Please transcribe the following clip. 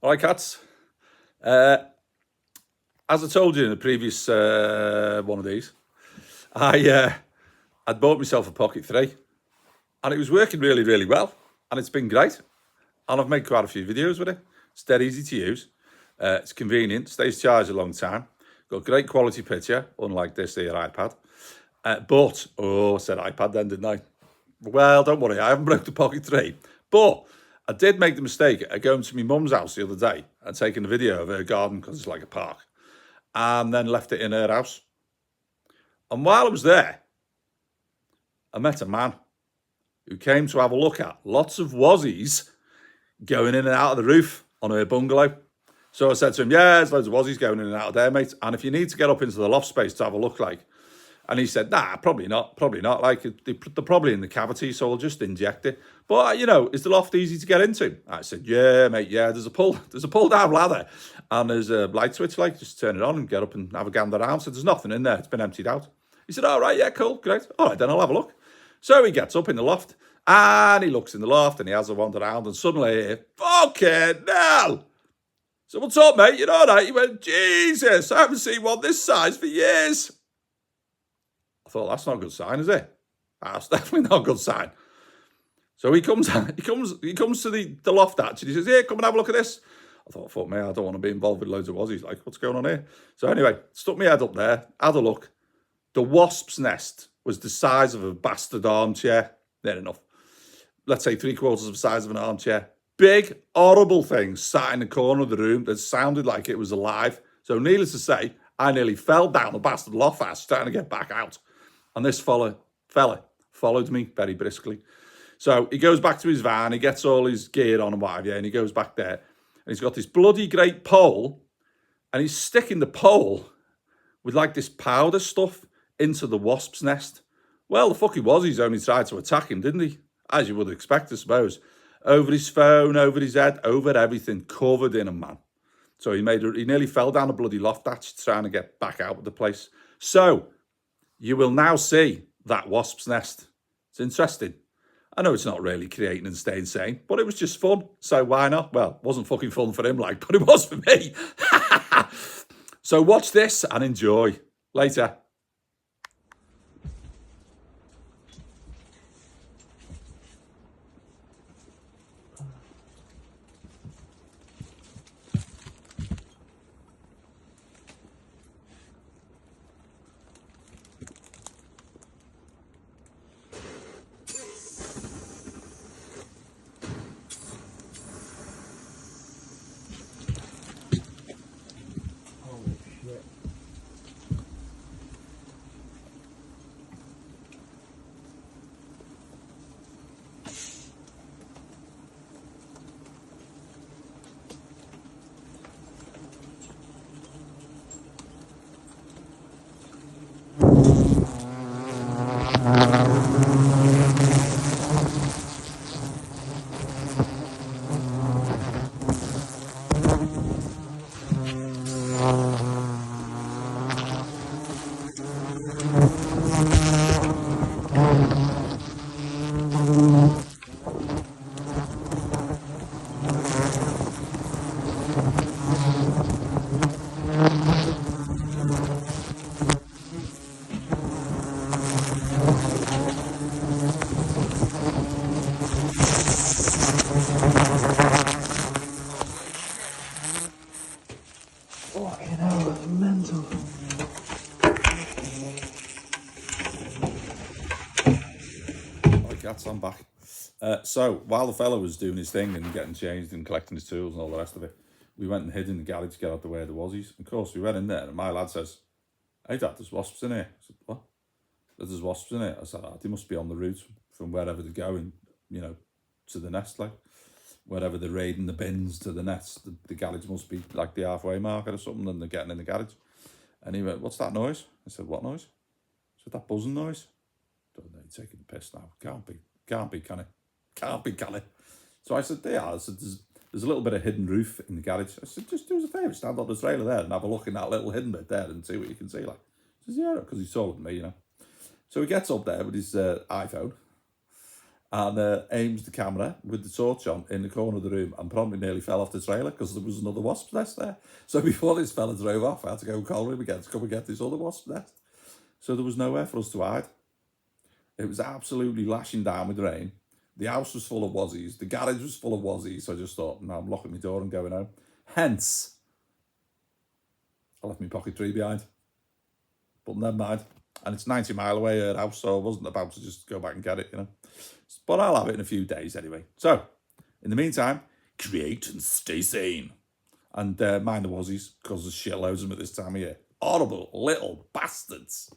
All right, cats. As I told you in the previous one of these, I'd bought myself a Pocket 3, and it was working really, really well, and it's been great. And I've made quite a few videos with it. It's dead easy to use. It's convenient, stays charged a long time. Got great quality picture, unlike this here iPad. I said iPad then, didn't I? Well, don't worry, I haven't broke the Pocket 3. But I did make the mistake of going to my mum's house the other day and taking a video of her garden because it's like a park, and then left it in her house. And while I was there, I met a man who came to have a look at lots of wazzies going in and out of the roof on her bungalow. So I said to him, yeah, there's loads of wazzies going in and out of there, mate. And if you need to get up into the loft space to have a look, and he said, nah, probably not. Like, they're probably in the cavity, so I'll just inject it. But, is the loft easy to get into? I said, yeah, mate, yeah. There's a pull-down ladder, and there's a light switch, just turn it on and get up and have a gander around. So there's nothing in there. It's been emptied out. He said, all right, yeah, cool, great. All right, then I'll have a look. So he gets up in the loft, and he looks in the loft, and he has a wander around, and suddenly, fucking hell! So what's up, mate? You know that? He went, Jesus, I haven't seen one this size for years. I thought, that's not a good sign, is it? That's definitely not a good sign. So he comes to the loft hatch, and he says, here, come and have a look at this. I thought, fuck me, I don't want to be involved with loads of wazzies. What's going on here? So anyway, stuck my head up there, had a look. The wasp's nest was the size of a bastard armchair. Near enough. Let's say 3/4 of the size of an armchair. Big, horrible thing sat in the corner of the room that sounded like it was alive. So needless to say, I nearly fell down the bastard loft hatch trying to get back out. And this fella followed me very briskly. So he goes back to his van, he gets all his gear on and what have you, and he goes back there. And he's got this bloody great pole, and he's sticking the pole with this powder stuff into the wasp's nest. Well, the fuck he was, he's only tried to attack him, didn't he? As you would expect, I suppose. Over his phone, over his head, over everything, covered in them, man. So he nearly fell down a bloody loft hatch trying to get back out of the place. So you will now see that wasp's nest. It's interesting. I know it's not really creating and staying sane, but it was just fun. So why not? Well, it wasn't fucking fun for him, but it was for me. So watch this and enjoy. Later. Fucking hell, that's mental. Right, cats, I'm back. So, while the fella was doing his thing and getting changed and collecting his tools and all the rest of it, we went and hid in the garage to get out the way of the wazzies. Of course, we went in there and my lad says, hey Dad, there's wasps in here. I said, what? There's wasps in here. I said, they must be on the route from wherever they're going, to the nest, wherever they're raiding the bins to the nest. The garage must be the halfway marker or something, and they're getting in the garage. And he went, what's that noise? I said, what noise? I said, that buzzing noise. Don't know, you're taking the piss now. Can't be, can it? Can't be, can it? So I said, yeah. I said, there's a little bit of hidden roof in the garage. I said, just do us a favour, stand on the trailer there and have a look in that little hidden bit there and see what you can see. He says, yeah, because he's taller than me, So he gets up there with his iPhone and aimed the camera with the torch on in the corner of the room and promptly nearly fell off the trailer because there was another wasp nest there. So before this fella drove off, I had to go call him again to come and get this other wasp nest. So there was nowhere for us to hide. It was absolutely lashing down with rain. The house was full of wazzies. The garage was full of wazzies. So I just thought, no, I'm locking my door and going home. Hence, I left my pocket tree behind. But never mind. And it's 90 mile away, her house, so I wasn't about to just go back and get it, you know. But I'll have it in a few days anyway. So, in the meantime, create and stay sane. And mind the wazzies, because there's shitloads of them at this time of year. Horrible little bastards.